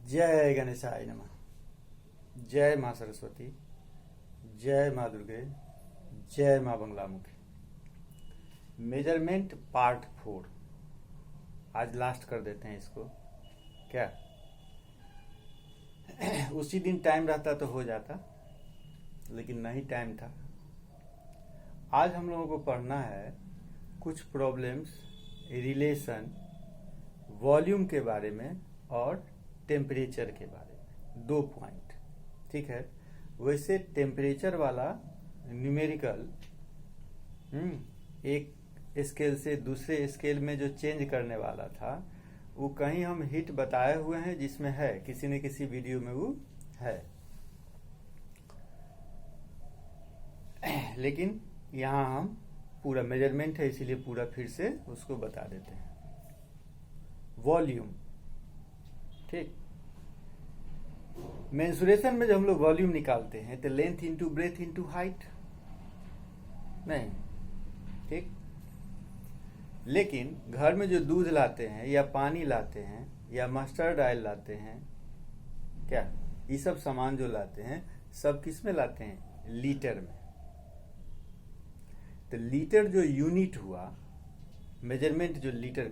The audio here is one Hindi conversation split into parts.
जय गणेशाय नमः। जय माँ सरस्वती, जय माँ दुर्गे, जय माँ बंगलामुखी। मेजरमेंट पार्ट 4 आज लास्ट कर देते हैं इसको। क्या उसी दिन टाइम रहता तो हो जाता, लेकिन नहीं टाइम था। आज हम लोगों को पढ़ना है कुछ प्रॉब्लम्स रिलेशन वॉल्यूम के बारे में और टेम्परेचर के बारे में, 2 पॉइंट। ठीक है। वैसे टेम्परेचर वाला न्यूमेरिकल एक स्केल से दूसरे स्केल में जो चेंज करने वाला था, वो कहीं हम हिट बताए हुए हैं, जिसमें है किसी न किसी वीडियो में वो है, लेकिन यहाँ हम पूरा मेजरमेंट है इसीलिए पूरा फिर से उसको बता देते हैं। वॉल्यूम, ठीक। मेंसुरेशन में जब हम लोग वॉल्यूम निकालते हैं तो length into breadth into height नहीं, ठीक। लेकिन घर में जो दूध लाते हैं या पानी लाते हैं या मस्टर्ड ऑयल लाते हैं, क्या ये सब सामान जो लाते हैं सब किस में लाते हैं? लीटर में। तो लीटर जो यूनिट हुआ, मेजरमेंट जो लीटर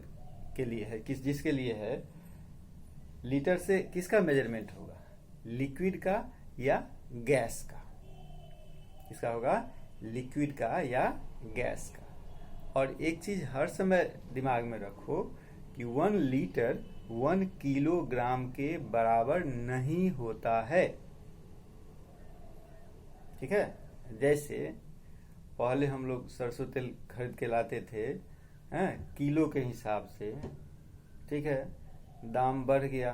के लिए है, जिसके लिए है, लीटर से किसका मेजरमेंट होगा? लिक्विड का या गैस का? किसका होगा? लिक्विड का या गैस का। और एक चीज हर समय दिमाग में रखो कि 1 लीटर 1 किलोग्राम के बराबर नहीं होता है। ठीक है। जैसे पहले हम लोग सरसों तेल खरीद के लाते थे किलो के हिसाब से, ठीक है। दाम बढ़ गया,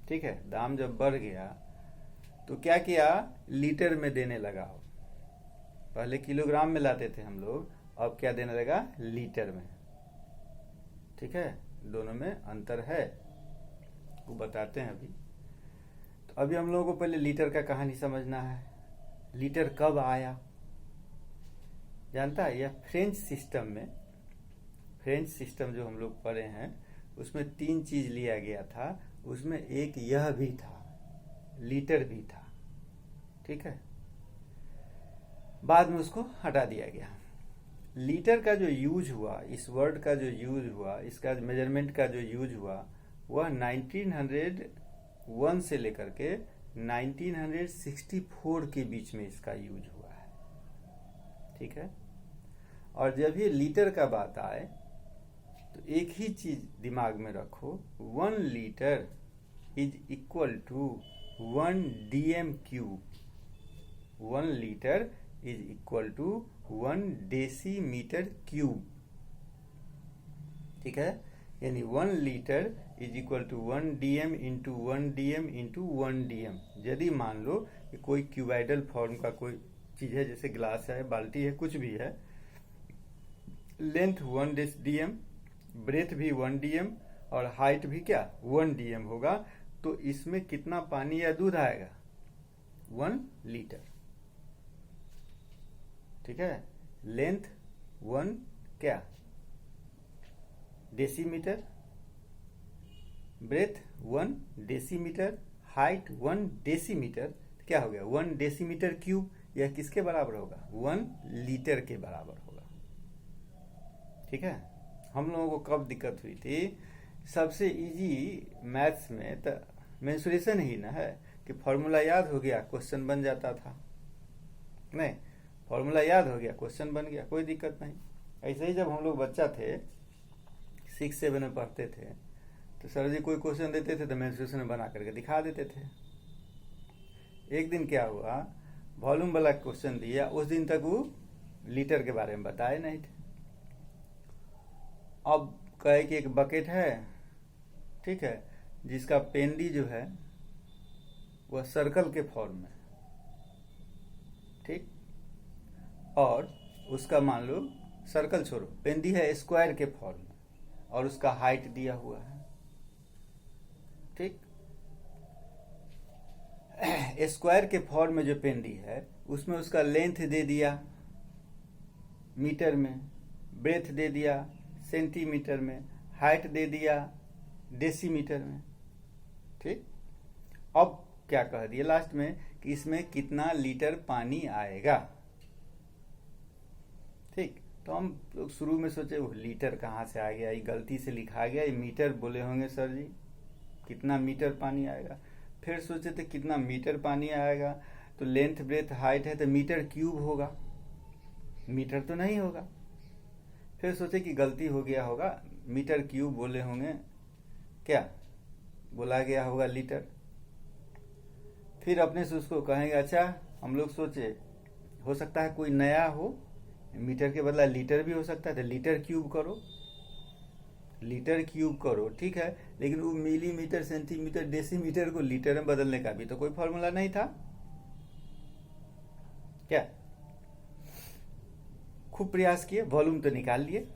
ठीक है। दाम जब बढ़ गया तो क्या किया? लीटर में देने लगा हो। पहले किलोग्राम में लाते थे हम लोग, अब क्या देने लगा? लीटर में। ठीक है। दोनों में अंतर है, वो बताते हैं अभी। तो अभी हम लोगों को पहले लीटर का कहानी समझना है। लीटर कब आया जानता है? यह फ्रेंच सिस्टम जो हम लोग पढ़े हैं उसमें 3 चीज लिया गया था। उसमें एक यह भी था, लीटर भी था, ठीक है। बाद में उसको हटा दिया गया। लीटर का जो यूज हुआ, इस वर्ड का जो यूज हुआ, इसका मेजरमेंट का जो यूज हुआ, वह 1901 से लेकर के 1964 के बीच में इसका यूज हुआ है, ठीक है। और जब ये लीटर का बात आए तो एक ही चीज दिमाग में रखो, 1 litre is equal to 1 DM cube. 1 litre is equal to 1 decimetre cube, ठीक है। यानी 1 litre is equal to 1 DM into 1 DM into 1 DM. यदि मान लो कि कोई क्यूबाइडल फॉर्म का कोई चीज है, जैसे ग्लास है, बाल्टी है, कुछ भी है, लेंथ 1 डीएम, ब्रेथ भी 1 डीएम और हाइट भी क्या? 1 डीएम होगा। तो इसमें कितना पानी या दूध आएगा? 1 लीटर, ठीक है। लेंथ 1 क्या? Decimetre, breadth 1 decimetre, height 1 decimetre. तो क्या हो गया? 1 डेसीमीटर क्यूब। यह किसके बराबर होगा? 1 लीटर के बराबर होगा, ठीक है। हम लोगों को कब दिक्कत हुई थी? सबसे इजी मैथ्स में तो मेंसुरेशन ही ना है कि फॉर्मूला याद हो गया, क्वेश्चन बन जाता था। नहीं, फॉर्मूला याद हो गया, क्वेश्चन बन गया, कोई दिक्कत नहीं। ऐसे ही जब हम लोग बच्चा थे, 6-7 में पढ़ते थे, तो सर जी कोई क्वेश्चन देते थे तो मेंसुरेशन में बना करके दिखा देते थे। एक दिन क्या हुआ, वॉल्यूम वाला क्वेश्चन दिया, उस दिन तक वो लीटर के बारे में बताए नहीं थे। अब कहे कि एक बकेट है, ठीक है, जिसका पेंडी जो है वह सर्कल के फॉर्म में, ठीक, और उसका मान लो, सर्कल छोड़ो, पेंडी है स्क्वायर के फॉर्म में और उसका हाइट दिया हुआ है, ठीक। स्क्वायर के फॉर्म में जो पेंडी है उसमें उसका लेंथ दे दिया मीटर में, ब्रेथ दे दिया सेंटीमीटर में, हाइट दे दिया डेसीमीटर में, ठीक। अब क्या कह दिए लास्ट में कि इसमें कितना लीटर पानी आएगा। ठीक, तो हम लोग शुरू में सोचे वो लीटर कहाँ से आ गया, ये गलती से लिखा गया, ये मीटर बोले होंगे सर जी, कितना मीटर पानी आएगा। फिर सोचे थे कितना मीटर पानी आएगा, तो लेंथ ब्रेथ हाइट है तो मीटर क्यूब होगा, मीटर तो नहीं होगा। फिर सोचे कि गलती हो गया होगा, मीटर क्यूब बोले होंगे, क्या बोला गया होगा लीटर। फिर अपने से उसको कहेंगे अच्छा हम लोग सोचे हो सकता है कोई नया हो, मीटर के बदला लीटर भी हो सकता है, तो लीटर क्यूब करो, लीटर क्यूब करो, ठीक है। लेकिन वो मिलीमीटर सेंटीमीटर डेसीमीटर को लीटर में बदलने का भी तो कोई फॉर्मूला नहीं था क्या। खूब प्रयास किए, वॉल्यूम तो निकाल लिए,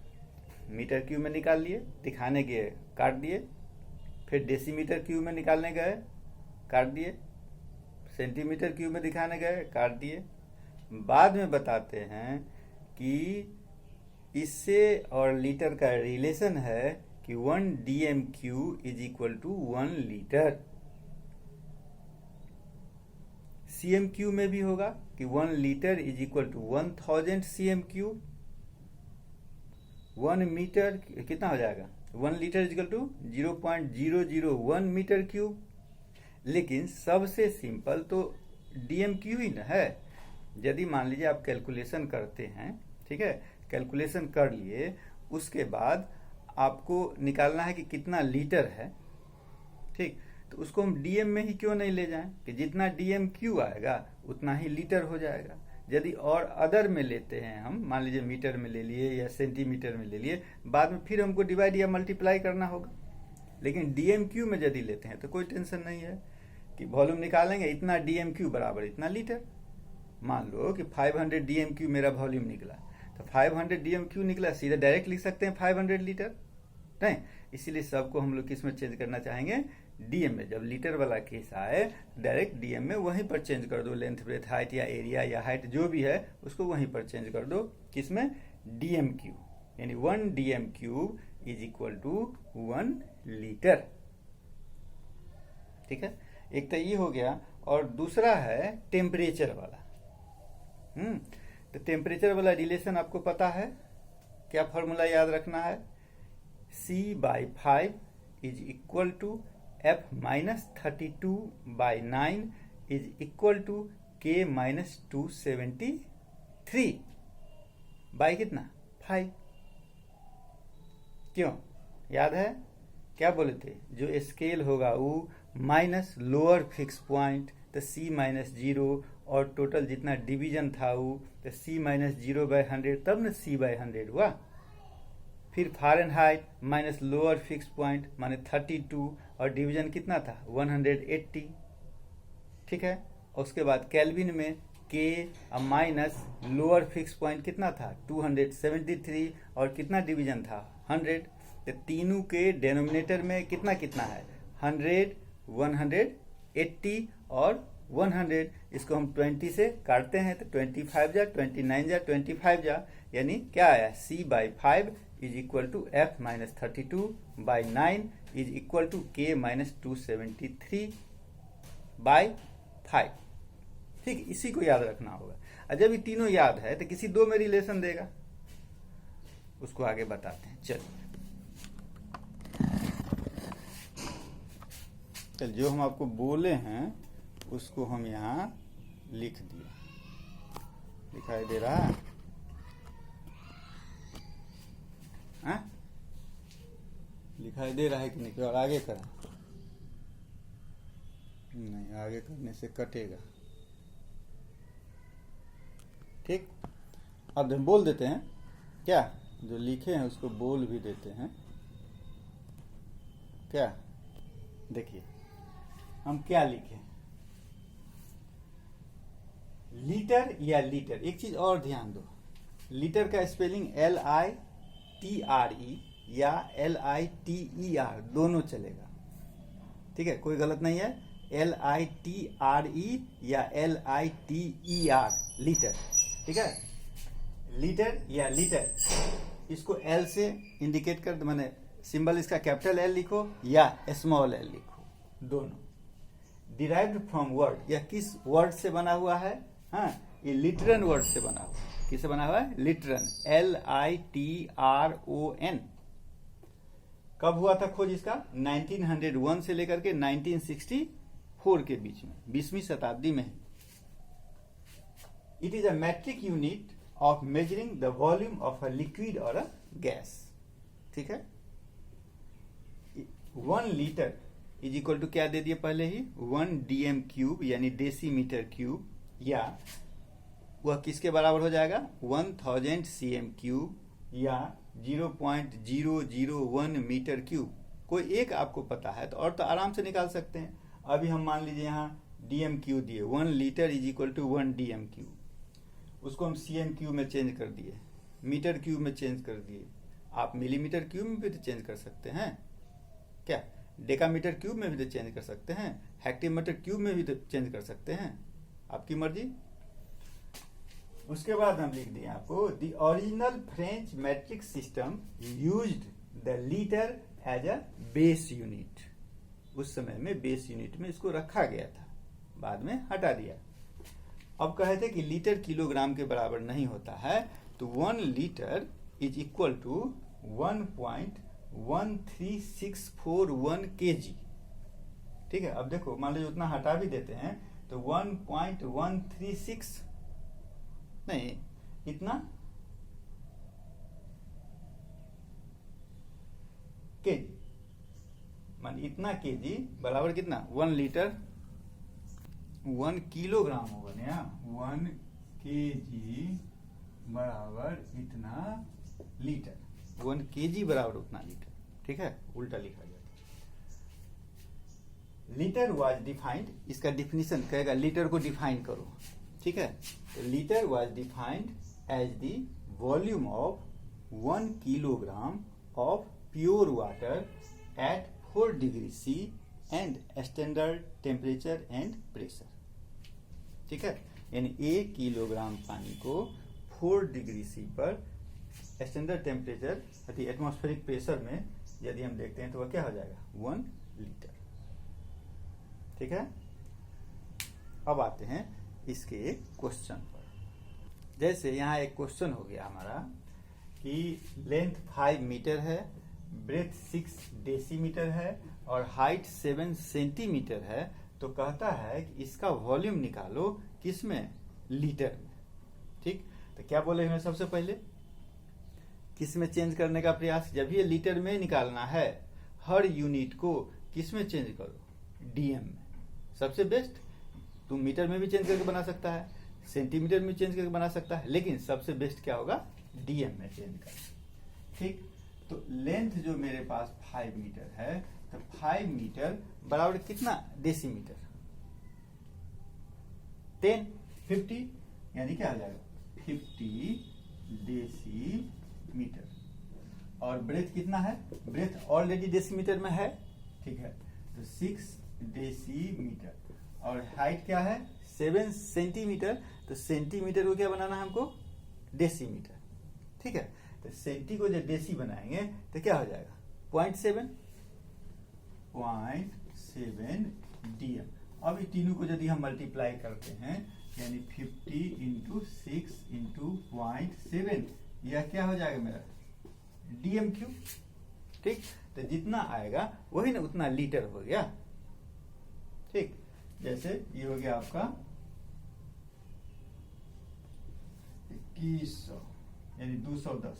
मीटर क्यूब में निकाल लिए, दिखाने गए काट दिए, फिर डेसीमीटर क्यूब में निकालने गए काट दिए, सेंटीमीटर क्यूब में दिखाने गए काट दिए। बाद में बताते हैं कि इससे और लीटर का रिलेशन है कि 1 DMQ is equal to 1 litre. CMQ में भी होगा कि 1 litre is equal to 1000 CMQ। 1 metre कितना हो जाएगा, 1 litre is equal to 0.001 metre cube. लेकिन सबसे सिंपल तो DMQ ही ना है। यदि मान लीजिए आप कैलकुलेशन करते हैं, ठीक है, कैलकुलेशन कर लिए, उसके बाद आपको निकालना है कि कितना लीटर है, ठीक, तो उसको हम डीएम में ही क्यों नहीं ले जाएं कि जितना DMQ आएगा उतना ही लीटर हो जाएगा। यदि और अदर में लेते हैं हम, मान लीजिए मीटर में ले लिए या सेंटीमीटर में ले लिए, बाद में फिर हमको डिवाइड या मल्टीप्लाई करना होगा। लेकिन DMQ में यदि लेते हैं तो कोई टेंशन नहीं है कि वॉल्यूम निकालेंगे, इतना DMQ बराबर इतना लीटर। मान लो कि 500 DMQ मेरा वॉल्यूम निकला, तो 500 DMQ निकला, सीधा डायरेक्ट लिख सकते हैं 500 लीटर, नहीं। इसीलिए सबको हम लोग किस में चेंज करना चाहेंगे, डीएम में। जब लीटर वाला केस आए डायरेक्ट डीएम में वहीं पर चेंज कर दो, लेंथ ब्रेथ हाइट या एरिया या हाइट जो भी है उसको वहीं पर चेंज कर दो, किसमें, DMQ, यानी 1 DMQ is equal to 1 litre. ठीक है, एक तो ये हो गया, और दूसरा है टेम्परेचर वाला। तो टेम्परेचर वाला रिलेशन आपको पता है, क्या फॉर्मूला याद रखना है, C/5 is equal to F minus 32/9 is equal to K minus 273 by कितना, 5। क्यों याद है, क्या बोले थे, जो स्केल होगा वो माइनस लोअर फिक्स पॉइंट, तो C माइनस 0, और टोटल जितना डिवीजन था वो तो C माइनस 0/100, तब न C/100 हुआ। फिर Fahrenheit minus lower fix point माने 32, और डिवीजन कितना था 180। ठीक है, और उसके बाद केल्विन में K minus lower fix point कितना था 273, और कितना डिवीजन था 100। तो तीनों के डेनोमिनेटर में कितना कितना है 100, 180 और 100। इसको हम 20 से काटते हैं तो 25 जा 29 जा 25 जा, यानी क्या आया, C/5 is equal to F minus 32/9 is equal to K minus 273/5। ठीक, इसी को याद रखना होगा। और जब ये तीनों याद है तो किसी दो में रिलेशन देगा, उसको आगे बताते हैं। चलिए, जो हम आपको बोले हैं उसको हम यहाँ लिख दिए, दिखाई दे रहा है, दिखाई दे रहा है कि नहीं, और आगे करें, नहीं आगे करने से कटेगा। ठीक, अब हम बोल देते हैं, क्या जो लिखे हैं उसको बोल भी देते हैं। क्या, देखिए हम क्या लिखे, लीटर या लीटर। एक चीज और ध्यान दो, लीटर का स्पेलिंग LITRE या LITER दोनों चलेगा, ठीक है, कोई गलत नहीं है। LITRE या LITER लीटर, ठीक है, लीटर या लीटर। इसको L से इंडिकेट कर, मैंने सिंबल इसका कैपिटल L लिखो या स्मॉल l लिखो, दोनों। डिराइव्ड फ्रॉम वर्ड, यह किस वर्ड से बना हुआ है? हाँ, ये लिटरन वर्ड से बना हुआ है। किससे बना हुआ है? लिटरन, LITRON। कब हुआ था खोज इसका? 1901 से लेकर के 1964 के बीच में, 20वीं शताब्दी में। It is a matric unit of measuring the volume of a liquid और अ गैस। ठीक है, 1 लीटर इज इक्वल टू क्या दे दिए पहले ही? 1 DM क्यूब, यानी डेसीमीटर क्यूब, या वह किसके बराबर हो जाएगा? 1000 CM क्यूब, या 0.001 मीटर क्यूब। कोई एक आपको पता है तो और तो आराम से निकाल सकते हैं। अभी हम मान लीजिए यहाँ DM क्यूब दिए, 1 litre is equal to 1 DM cube, उसको हम CM क्यूब में चेंज कर दिए, मीटर क्यूब में चेंज कर दिए। आप मिलीमीटर क्यूब में भी तो चेंज कर सकते हैं क्या? डेकामीटर क्यूब में भी तो चेंज कर सकते हैं, हेक्टीमीटर क्यूब में भी तो चेंज कर सकते हैं, आपकी मर्जी। उसके बाद हम लिख दिए आपको, the original French metric system used the litre as a base unit. उस समय में बेस यूनिट में इसको रखा गया था, बाद में हटा दिया। अब कहे थे कि लीटर किलोग्राम के बराबर नहीं होता है, तो 1 litre is equal to 1.13641 kg। ठीक है, अब देखो मान लीजिए उतना हटा भी देते हैं तो 1.136 नहीं, इतना केजी, मान इतना केजी बराबर कितना? 1 लीटर, 1 किलोग्राम होगा ना, 1 केजी बराबर इतना लीटर, 1 केजी बराबर उतना लीटर। ठीक है, उल्टा लिखा गया। लीटर वाज डिफाइंड, इसका डिफिनीशन कहेगा, लीटर को डिफाइन करो। ठीक है, litre was defined as the volume of 1 kilogram of pure water at 4 degree C and standard temperature and pressure. ठीक है, यानी 1 किलोग्राम पानी को 4 डिग्री C पर स्टैंडर्ड टेम्परेचर अति एटमॉस्फेरिक प्रेशर में यदि हम देखते हैं तो वह क्या हो जाएगा? 1 लीटर। ठीक है, अब आते हैं इसके क्वेश्चन पर। जैसे यहाँ एक क्वेश्चन हो गया हमारा कि लेंथ 5 मीटर है, ब्रेथ 6 डेसीमीटर है और हाइट 7 सेंटीमीटर है, तो कहता है कि इसका वॉल्यूम निकालो, किसमें? लीटर में। ठीक, तो क्या बोले हमें? सबसे पहले किस में चेंज करने का प्रयास? जब ये लीटर में निकालना है, हर यूनिट को किस में चेंज करो? DM में। सबसे बेस्ट, तुम मीटर में भी चेंज करके बना सकता है, सेंटीमीटर में चेंज करके बना सकता है, लेकिन सबसे बेस्ट क्या होगा? DM में चेंज कर। ठीक, तो लेंथ जो मेरे पास 5 मीटर है, तो 5 मीटर बराबर कितना डेसीमीटर? 10, 50, यानी क्या आ जाएगा? 50 डेसीमीटर। और ब्रेथ कितना है? ब्रेथ ऑलरेडी डेसीमीटर में है। ठीक है, तो 6 डेसीमीटर। और हाइट क्या है? 7 सेंटीमीटर। तो सेंटीमीटर को क्या बनाना है हमको? डेसीमीटर। ठीक है, तो सेंटी को जब डेसी बनाएंगे तो क्या हो जाएगा? 0.7 DM। अब ये तीनों को यदि हम मल्टीप्लाई करते हैं, यानी 50 इंटू 6 इंटू 0.7, यह क्या हो जाएगा मेरा? DM cube. ठीक, तो जितना आएगा वही ना उतना लीटर हो गया। ठीक, जैसे ये हो गया आपका 2100, यानी 210,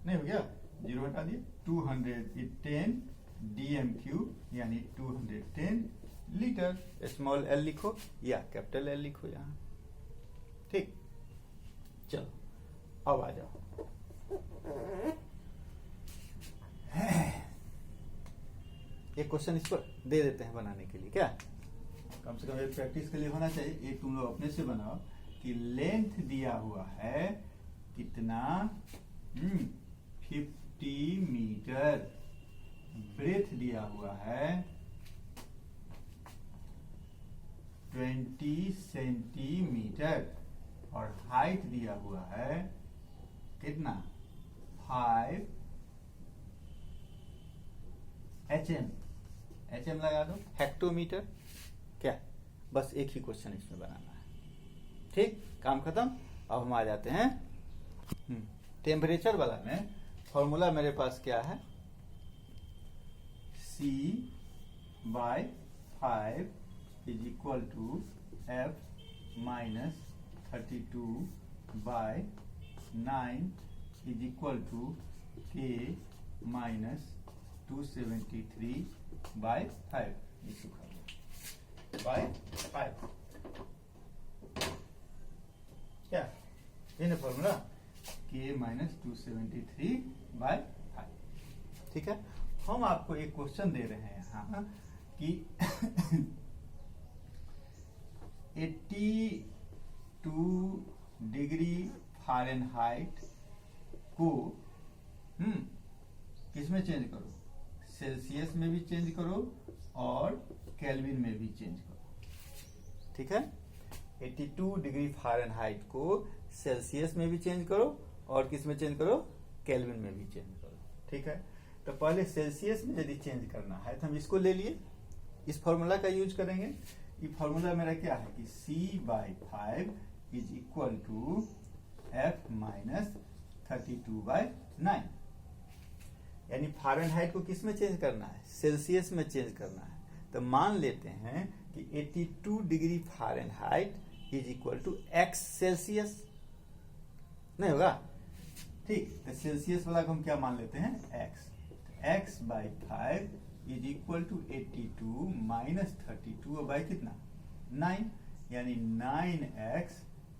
नहीं हो गया, 0 हटा दिए, 210 DM क्यूब, यानी 210 लीटर। स्मॉल l लिखो या कैपिटल L लिखो यहाँ। ठीक, चलो अब आ जाओ। एक क्वेश्चन इस पर दे देते हैं बनाने के लिए, क्या कम से कम एक प्रैक्टिस के लिए होना चाहिए। एक तुम लोग अपने से बनाओ कि लेंथ दिया हुआ है कितना? 50 मीटर। ब्रेथ दिया हुआ है 20 सेंटीमीटर और हाइट दिया हुआ है कितना? 5 HM। HM लगा दो, हेक्टोमीटर। क्या, बस एक ही क्वेश्चन इसमें बनाना है। ठीक, काम खत्म। अब हम आ जाते हैं टेम्परेचर वाला में। फॉर्मूला मेरे पास क्या है, C/5 is equal to F minus 32/9 is equal to K minus 273/5 by 5। क्या ये ना फॉर्मूला, K माइनस 273/5। ठीक है, हम आपको एक क्वेश्चन दे रहे हैं यहाँ कि 82 डिग्री फ़ारेनहाइट को किसमें चेंज करो, सेल्सियस में भी चेंज करो और केल्विन में भी चेंज करो। ठीक है, 82 डिग्री फ़ारेनहाइट को सेल्सियस में भी चेंज करो और किस में चेंज करो, केल्विन में भी चेंज करो। ठीक है, तो पहले सेल्सियस में यदि चेंज करना है तो हम इसको ले लिए, इस फॉर्मूला का यूज करेंगे। ये फॉर्मूला मेरा क्या है कि C/5 is equal to F minus 32/9, यानी फ़ारेनहाइट को किस में चेंज करना है, सेल्सियस में चेंज करना है। तो मान लेते हैं कि 82 degree Fahrenheit is equal to x Celsius, नहीं होगा। ठीक, तो सेल्सियस वाला को हम क्या मान लेते हैं, x। x/5 is equal to 82 minus 32 और बाई कितना 9, यानी 9x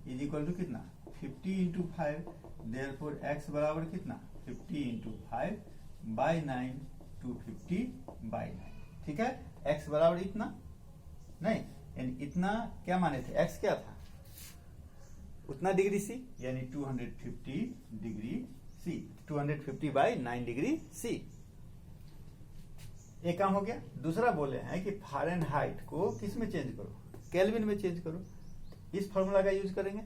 इज इक्वल टू कितना 50 इंटू 5। देयरफॉर x बराबर कितना 50 इंटू 5 बाई 9, 250/9। ठीक है, x बराबर इतना नहीं, यानी इतना क्या माने थे, x क्या था, उतना डिग्री C, यानी 250 डिग्री C, 250/9 डिग्री C। एक काम हो गया। दूसरा बोले हैं कि फ़ारेनहाइट को किस में चेंज करो, केल्विन में चेंज करो। इस फॉर्मूला का यूज करेंगे,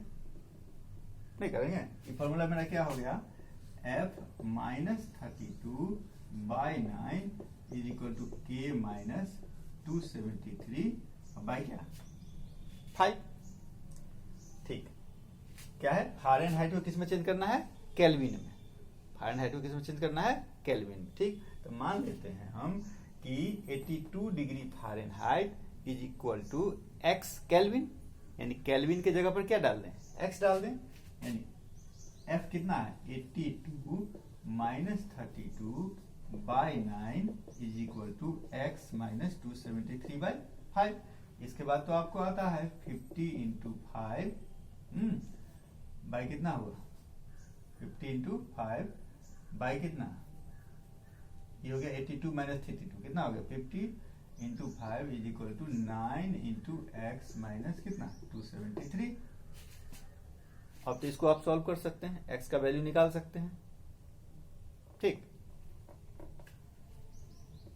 नहीं करेंगे। ये फॉर्मूला मेरा क्या हो गया, F minus 32/9 is equal to K minus 273 by क्या 5। ठीक, क्या है, फ़ारेनहाइट को किस में चेंज करना है, केल्विन में। फ़ारेनहाइट को किस में चेंज करना है, केल्विन में। ठीक, तो मान लेते हैं हम कि 82 degree Fahrenheit is equal to x kelvin, यानी केल्विन के जगह पर क्या डाल दें, x डाल दें। यानी f कितना है, 82 minus 32/9 is equal to x minus 273/5। इसके बाद तो आपको आता है 50 इंटू 5 बाई कितना हुआ, 50 इंटू 5 बाई कितना, ये हो गया 82 माइनस 32 कितना हो गया 50 into 5 is equal to 9 into x minus कितना 273। अब तो इसको आप सॉल्व कर सकते हैं, x का वैल्यू निकाल सकते हैं। ठीक,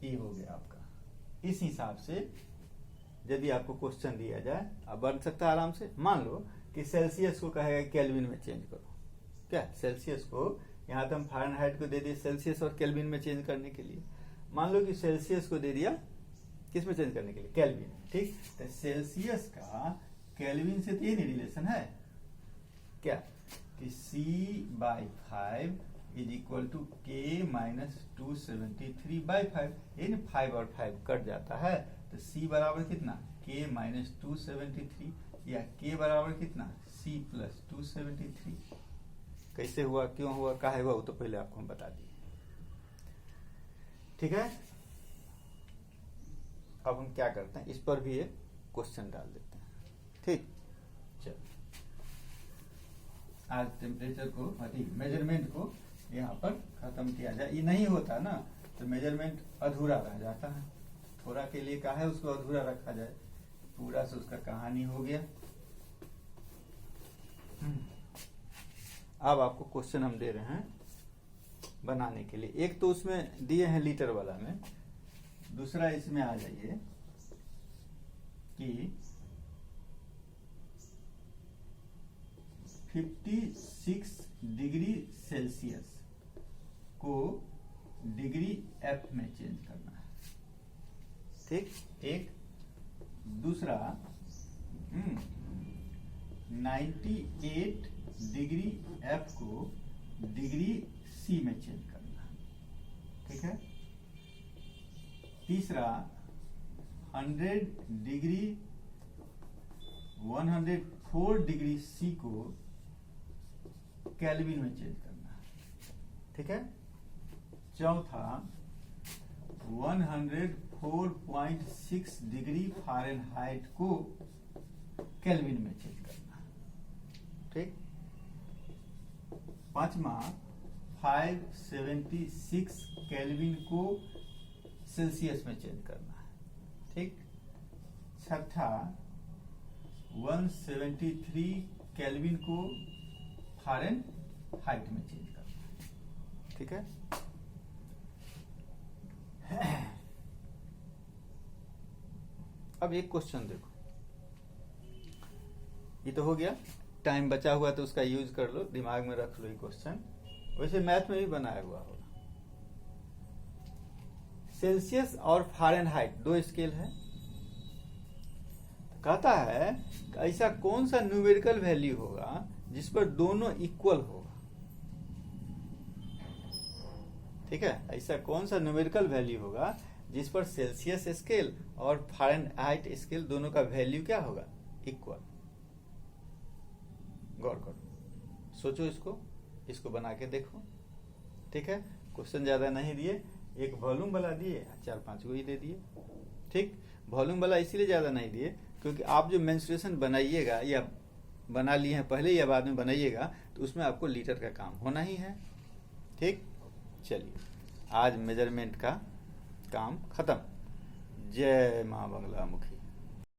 ये हो गया आपका। इस हिसाब से यदि आपको क्वेश्चन दिया जाए, अब बन सकता है आराम से। मान लो कि सेल्सियस को कहेगा केल्विन में चेंज करो, क्या सेल्सियस को, यहाँ तो हम फ़ारेनहाइट को दे दिए सेल्सियस और केल्विन में चेंज करने के लिए। मान लो कि सेल्सियस को दे दिया किस में चेंज करने के लिए, केल्विन। ठीक, तो सेल्सियस का केल्विन से तो ये नहीं रिलेशन है क्या, कि C/5 is equal to K minus 273/5। ये 5 और 5 कट जाता है, तो C बराबर कितना K माइनस 273, या K बराबर कितना C प्लस 273। कैसे हुआ, क्यों हुआ, काहे हुआ, वो तो पहले आपको हम बता दिए। ठीक है, अब हम क्या करते हैं, इस पर भी एक क्वेश्चन डाल देते हैं। ठीक, चलो आज टेम्परेचर को, मेजरमेंट को यहाँ पर खत्म किया जाए। ये नहीं होता ना तो मेजरमेंट अधूरा रह जाता है, थोड़ा के लिए कहा है उसको अधूरा रखा जाए, पूरा से उसका कहानी हो गया। अब आपको क्वेश्चन हम दे रहे हैं बनाने के लिए। एक तो उसमें दिए हैं लीटर वाला में, दूसरा इसमें आ जाइए कि 56 डिग्री सेल्सियस को डिग्री F में चेंज करना है। ठीक। एक दूसरा 98 डिग्री एफ को डिग्री सी में चेंज करना, ठीक है। तीसरा 104 डिग्री सी को केल्विन में चेंज करना, ठीक है। चौथा 104.6 डिग्री फ़ारेनहाइट को केल्विन में चेंज करना, ठीक। पांचवा 576 केल्विन को सेल्सियस में चेंज करना है, ठीक। छठा 173 केल्विन को फ़ारेनहाइट में चेंज करना है, ठीक है। अब एक क्वेश्चन देखो, ये तो हो गया, टाइम बचा हुआ तो उसका यूज कर लो, दिमाग में रख लो ये क्वेश्चन, वैसे मैथ में भी बनाया हुआ होगा। सेल्सियस और फ़ारेनहाइट दो स्केल है, कहता है कि ऐसा कौन सा न्यूमेरिकल वैल्यू होगा जिस पर दोनों इक्वल होगा, ठीक है। ऐसा कौन सा न्यूमेरिकल वैल्यू होगा जिस पर सेल्सियस स्केल और फ़ारेनहाइट स्केल दोनों का वैल्यू क्या होगा, इक्वल। गौर करो, सोचो, इसको बना के देखो, ठीक है। क्वेश्चन ज्यादा नहीं दिए, एक वॉल्यूम वाला दिए, 4-5 को ही दे दिए, ठीक। वॉल्यूम वाला इसीलिए ज्यादा नहीं दिए क्योंकि आप जो मेंस्ट्रुएशन बनाइएगा या बना लिए हैं पहले या बाद में बनाइएगा तो उसमें आपको लीटर का काम होना ही है, ठीक। चलिए, आज मेजरमेंट का काम खत्म। जय मां बंगला मुखी।